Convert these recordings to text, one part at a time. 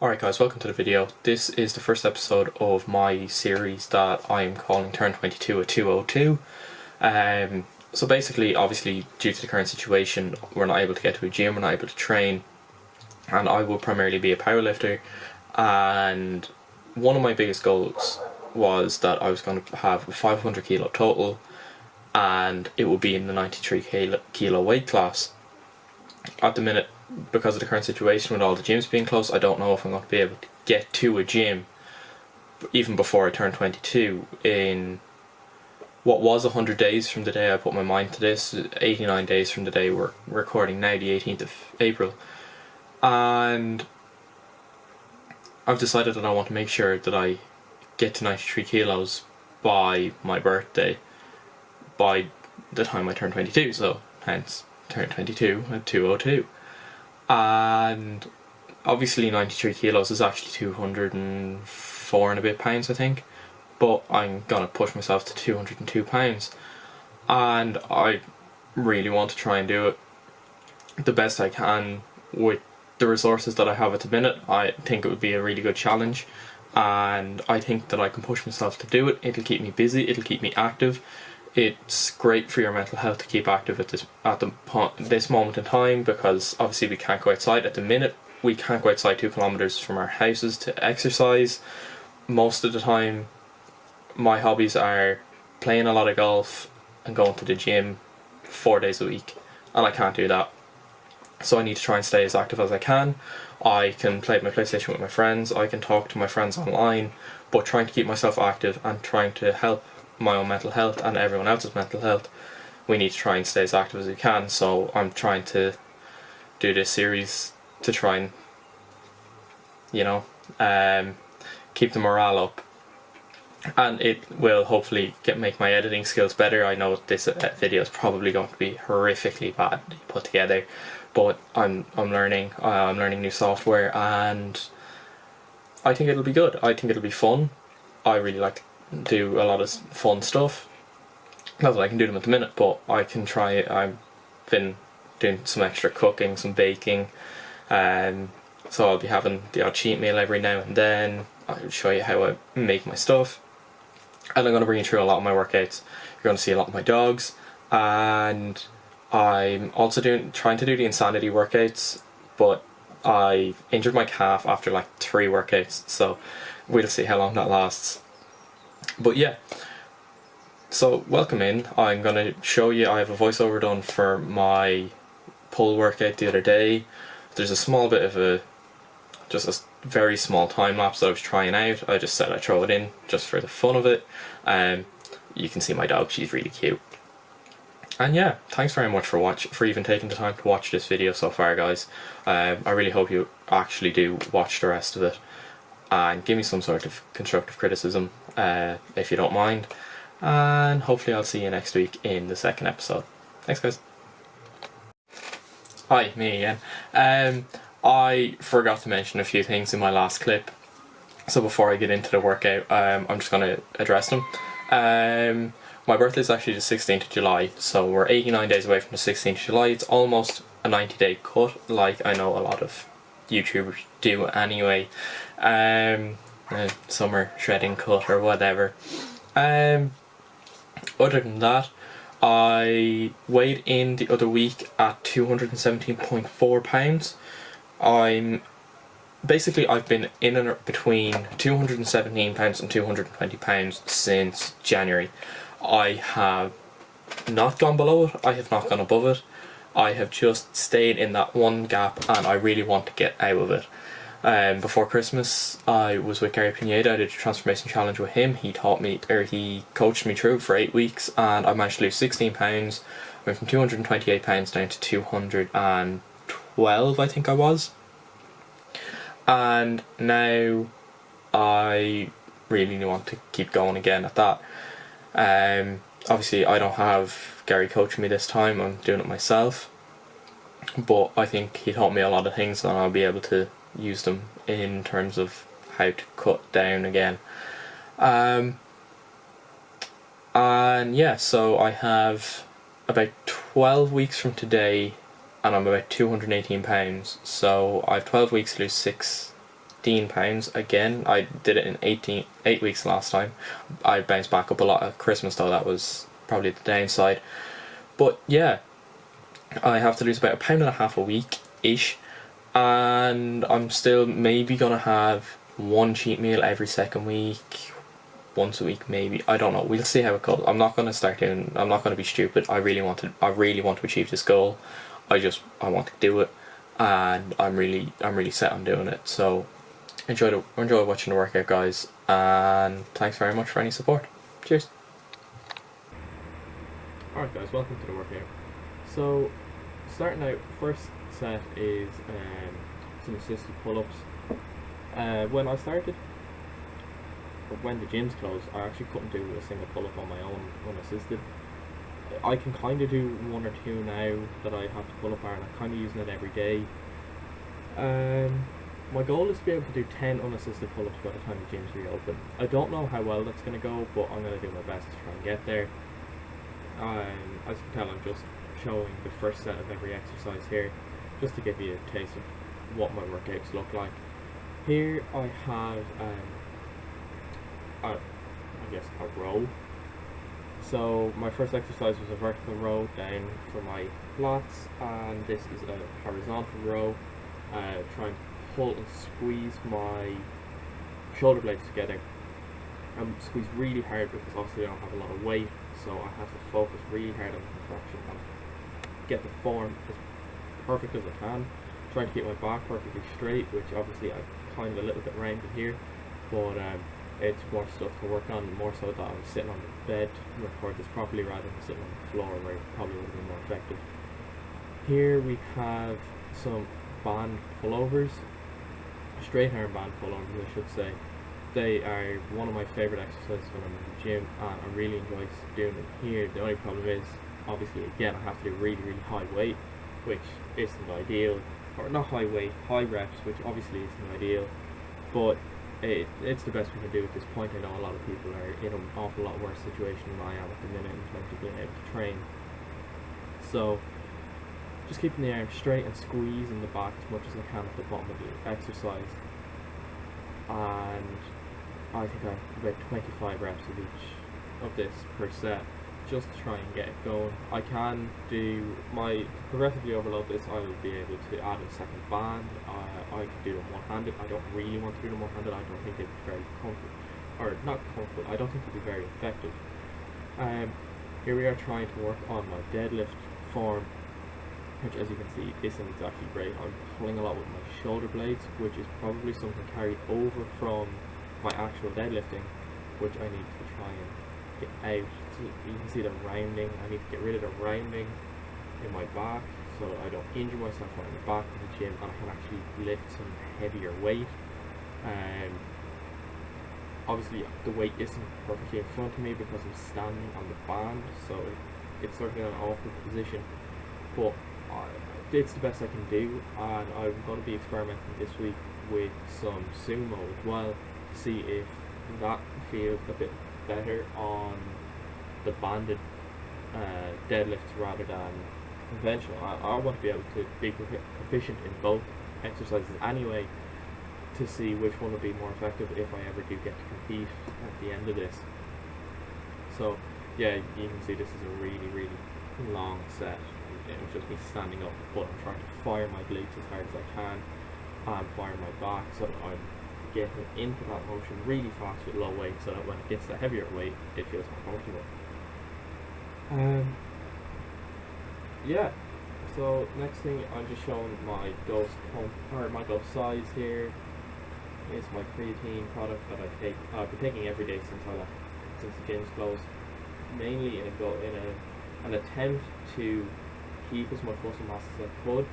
Alright guys, welcome to the video. This is the first episode of my series that I am calling Turn 22 at 202. So basically, obviously, due to the current situation, we're not able to get to a gym, we're not able to train, and I will primarily be a powerlifter. And one of my biggest goals was that I was going to have a 500 kilo total, and it will be in the 93 kilo weight class. At the minute, because of the current situation with all the gyms being closed, I don't know if I'm going to be able to get to a gym even before I turn 22 in what was 100 days from the day I put my mind to this, 89 days from the day we're recording now, the 18th of April. And I've decided that I want to make sure that I get to 93 kilos by my birthday, by the time I turn 22, so hence turn 22 at 202. And obviously 93 kilos is actually 204 and a bit pounds, I think, but I'm gonna push myself to 202 pounds, and I really want to try and do it the best I can with the resources that I have at the minute. I think it would be a really good challenge, and I think that I can push myself to do it. It'll keep me busy, it'll keep me active. It's great for your mental health to keep active at this moment in time, because obviously we can't go outside at the minute. We can't go outside 2 kilometers from our houses to exercise. Most of the time my hobbies are playing a lot of golf and going to the gym 4 days a week, and I can't do that. So I need to try and stay as active as I can. I can play my PlayStation with my friends, I can talk to my friends online, but trying to keep myself active and trying to help my own mental health and everyone else's mental health, we need to try and stay as active as we can. So I'm trying to do this series to try and, keep the morale up, and it will hopefully make my editing skills better. I know this video is probably going to be horrifically bad put together, but I'm learning. I'm learning new software, and I think it'll be good. I think it'll be fun. I really like to do a lot of fun stuff. Not that I can do them at the minute, but I can try it. I've been doing some extra cooking, some baking, so I'll be having the odd cheat meal every now and then. I'll show you how I make my stuff, and I'm going to bring you through a lot of my workouts. You're going to see a lot of my dogs, and I'm also trying to do the insanity workouts, but I injured my calf after like 3 workouts, so we'll see how long that lasts. But yeah, so welcome in. I'm going to show you, I have a voiceover done for my pull workout the other day. There's a small bit of just a very small time lapse that I was trying out. I just said I'd throw it in just for the fun of it. You can see my dog, she's really cute. And yeah, thanks very much for even taking the time to watch this video so far, guys. I really hope you actually do watch the rest of it and give me some sort of constructive criticism, if you don't mind. And hopefully I'll see you next week in the second episode. Thanks, guys. Hi, me again. I forgot to mention a few things in my last clip, so before I get into the workout, I'm just going to address them. My birthday is actually the 16th of July, so we're 89 days away from the 16th of July. It's almost a 90-day cut, like I know a lot of YouTubers do anyway. Summer shredding cut or whatever. Other than that, I weighed in the other week at 217.4 pounds. I've been in and between 217 pounds and 220 pounds since January. I have not gone below it, I have not gone above it. I have just stayed in that one gap, and I really want to get out of it. Before Christmas, I was with Gary Pineda. I did a transformation challenge with him. He coached me through for 8 weeks, and I managed to lose 16 pounds. Went from 228 pounds down to 212, I think I was. And now I really want to keep going again at that. Obviously I don't have Gary coaching me this time, I'm doing it myself, but I think he taught me a lot of things, and I'll be able to use them in terms of how to cut down again. And yeah, so I have about 12 weeks from today, and I'm about 218 pounds, so I have 12 weeks to lose 6 15 pounds again. I did it in 8 weeks last time. I bounced back up a lot at Christmas though, that was probably the downside. But yeah, I have to lose about £1.50 a week ish, and I'm still maybe gonna have one cheat meal every second week, once a week maybe. I don't know. We'll see how it goes. I'm not gonna be stupid. I really want to achieve this goal. I want to do it, and I'm really set on doing it. So enjoy watching the workout, guys, and thanks very much for any support. Cheers. Alright guys, welcome to the workout. So starting out, first set is some assisted pull-ups. When the gym's closed, I actually couldn't do a single pull-up on my own unassisted. I can kind of do one or two now that I have to pull up bar, and I'm kind of using it every day. My goal is to be able to do 10 unassisted pull-ups by the time the gym's reopen. I don't know how well that's going to go, but I'm going to do my best to try and get there. As you can tell, I'm just showing the first set of every exercise here, just to give you a taste of what my workouts look like. Here I have a row. So my first exercise was a vertical row down for my lats, and this is a horizontal row, trying to pull and squeeze my shoulder blades together. Squeeze really hard because obviously I don't have a lot of weight, so I have to focus really hard on the contraction and get the form as perfect as I can. Trying to keep my back perfectly straight, which obviously I climbed a little bit rounded here, but it's more stuff to work on, more so that I was sitting on the bed to record this properly rather than sitting on the floor, where it probably would have been more effective. Here we have some band pullovers, straight arm band pullovers I should say. They are one of my favourite exercises when I'm in the gym, and I really enjoy doing them here. The only problem is, obviously again, I have to do really high weight, which isn't ideal, or not high weight, high reps, which obviously isn't ideal, but it's the best we can do at this point. I know a lot of people are in an awful lot worse situation than I am at the minute in terms of being able to train. So just keeping the arm straight and squeezing the back as much as I can at the bottom of the exercise, and I think I have about 25 reps of each of this per set, just to try and get it going. I can do to progressively overload this. I will be able to add a second band. I can do them one-handed. I don't really want to do them one-handed. I don't think it'd be very comfortable, or not comfortable. I don't think it'd be very effective. Here we are trying to work on my deadlift form, which, as you can see, isn't exactly great. I'm pulling a lot with my shoulder blades, which is probably something carried over from my actual deadlifting, which I need to try and get out. So you can see the rounding. I need to get rid of the rounding in my back, so I don't injure myself when I'm back to the gym, and I can actually lift some heavier weight. Obviously the weight isn't perfectly in front of me because I'm standing on the band, so it's sort of in an awkward position, but it's the best I can do, and I'm going to be experimenting this week with some sumo as well, to see if that feels a bit better on the banded deadlifts rather than conventional. I want to be able to be proficient in both exercises anyway, to see which one will be more effective if I ever do get to compete at the end of this. So yeah, you can see this is a really long set. It's just me standing up, but I'm trying to fire my glutes as hard as I can and fire my back, so that I'm getting into that motion really fast with low weight, so that when it gets to heavier weight, it feels more comfortable. Yeah, so next thing, I'm just showing my dose pump, or my dose size here. It's my creatine product that I've been taking every day since the gym's closed, mainly in an attempt to keep as much muscle mass as I could,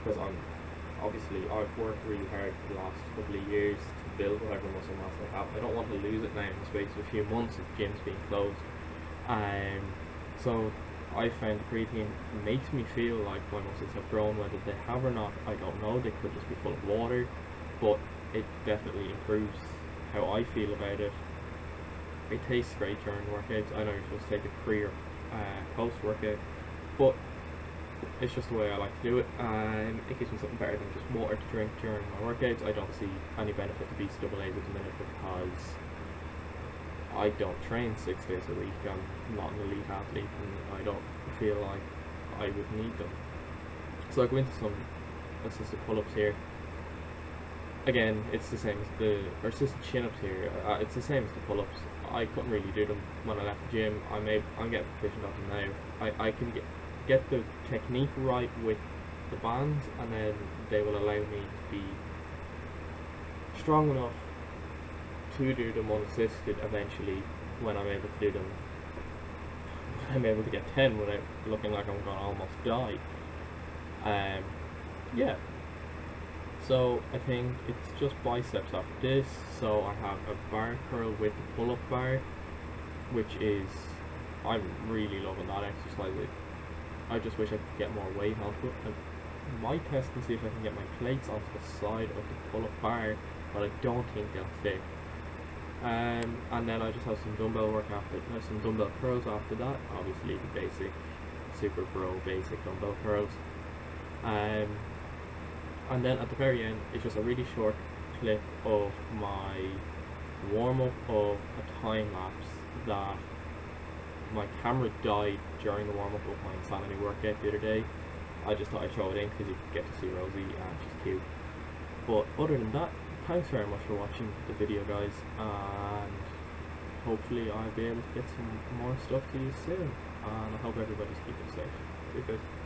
because I've worked really hard for the last couple of years to build whatever muscle mass I have. I don't want to lose it now in the space of a few months of gyms being closed. So I found creatine makes me feel like my muscles have grown. Whether they have or not, I don't know. They could just be full of water, but it definitely improves how I feel about it. It tastes great during workouts. I know you're supposed to take it pre or post workout, but it's just the way I like to do it, and it gives me something better than just water to drink during my workouts. I don't see any benefit to BCAAs at the minute because I don't train 6 days a week. I'm not an elite athlete, and I don't feel like I would need them. So I go into some assisted pull-ups here. Again, it's the same as or assisted chin-ups here. It's the same as the pull-ups. I couldn't really do them when I left the gym. I'm getting proficient at them now. I can get the technique right with the bands, and then they will allow me to be strong enough to do them unassisted eventually when I'm able to do them. I'm able to get 10 without looking like I'm gonna almost die. Yeah. So I think it's just biceps after this. So I have a bar curl with the pull-up bar, which is, I'm really loving that exercise. I just wish I could get more weight onto it. I might test and see if I can get my plates onto the side of the pull-up bar, but I don't think they'll fit. And then I just have some dumbbell work after, some dumbbell curls after that. Obviously the basic, super pro basic dumbbell curls. And then at the very end, it's just a really short clip of my warm-up of a time lapse that my camera died during the warm-up of my Insanity workout the other day. I just thought I'd throw it in because you get to see Rosie and she's cute. But other than that, thanks very much for watching the video, guys, and hopefully I'll be able to get some more stuff to you soon. And I hope everybody's keeping safe. Peace, guys.